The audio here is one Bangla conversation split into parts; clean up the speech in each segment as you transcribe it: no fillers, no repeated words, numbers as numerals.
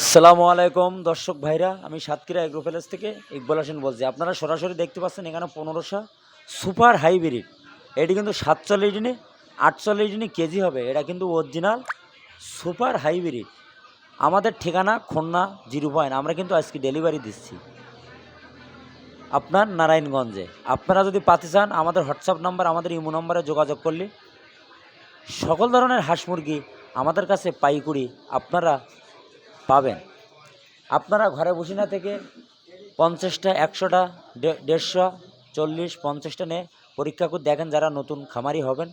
আসসালামু আলাইকুম দর্শক ভাইরা, আমি সাতক্ষীরা এগ্রো প্যালেস থেকে ইকবাল হোসেন বলছি। আপনারা সরাসরি দেখতে পাচ্ছেন এখানে 1500 সুপার হাইব্রিড। এটি কিন্তু 47 দিনে 48 দিনে কেজি হবে। এটা কিন্তু অরিজিনাল সুপার হাইব্রিড। আমাদের ঠিকানা খুলনা 0 পয়েন্ট। আমরা কিন্তু আজকে ডেলিভারি দিচ্ছি আপনার নারায়ণগঞ্জে। আপনারা যদি পাতে চান আমাদের হোয়াটসঅ্যাপ নাম্বার, আমাদের ইমো নাম্বারে যোগাযোগ করলে সকল ধরনের হাঁস মুরগি আমাদের কাছে পাইকারি আপনারা পাবেন। আপনারা ঘরে বসে না থেকে 50টা 100টা 150 40 50টা নিয়ে পরীক্ষা করে দেখেন। যারা নতুন খামারি হবেন,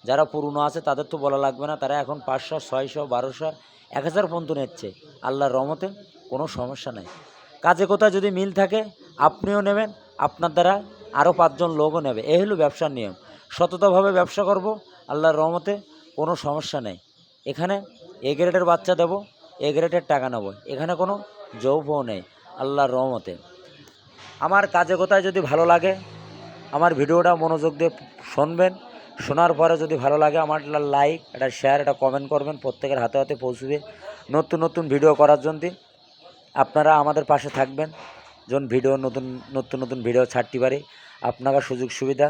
যারা পুরনো আছে তাদের তো বলা লাগবে না, তারা এখন 500 600 1200 1000 পর্যন্ত নিচ্ছে। আল্লাহর রহমতে কোনো সমস্যা নেই। কাজে কোথায় যদি মিল থাকে আপনিও নেবেন, আপনার দ্বারা আরও 5জন লোকও নেবে। এই হলো ব্যবসার নিয়ম। সততাভাবে ব্যবসা করব, আল্লাহর রহমতে কোনো সমস্যা নেই। এখানে এ গ্রেডের বাচ্চা দেবো, এ গ্রেডের টাকা নেব, এখানে কোনো যৌবও নেই আল্লাহর রহমতে। আমার কাজে কোথায় যদি ভালো লাগে আমার ভিডিওটা মনোযোগ দিয়ে শুনবেন। শোনার পরে যদি ভালো লাগে আমার লাইক, একটা শেয়ার, একটা কমেন্ট করবেন। প্রত্যেকের হাতে হাতে পৌঁছবে নতুন নতুন ভিডিও করার জন্য। আপনারা আমাদের পাশে থাকবেন যখন ভিডিও নতুন নতুন ভিডিও ছাড়তে পারি। আপনারা সুযোগ সুবিধা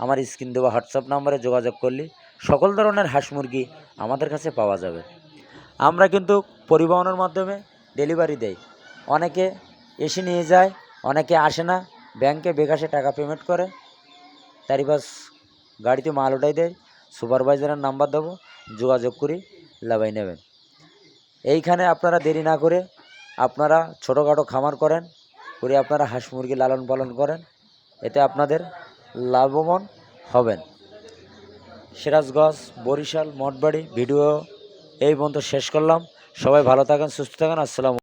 আমার স্ক্রিন দেওয়া হোয়াটসঅ্যাপ নাম্বারে যোগাযোগ করলে সকল ধরনের হাঁস মুরগি আমাদের কাছে পাওয়া যাবে। আমরা কিন্তু পরিবহনের মাধ্যমে ডেলিভারি দেই। অনেকে এসে নিয়ে যায়, অনেকে আসে না, ব্যাংকে বিকাশে টাকা পেমেন্ট করে, তারই বাস গাড়িতে মাল ওঠাই দেয়। সুপারভাইজারের নাম্বার দেবো, যোগাযোগ করি লাভাই নেবেন। এইখানে আপনারা দেরি না করে আপনারা ছোটোখাটো খামার করেন, করে আপনারা হাঁস মুরগি লালন পালন করেন, এতে আপনাদের লাভবান হবেন। সিরাজগঞ্জ, বরিশাল, মঠবাড়ি ভিডিও এই পর্যন্ত শেষ করলাম। সবাই ভালো থাকেন, সুস্থ থাকেন। আসসালামু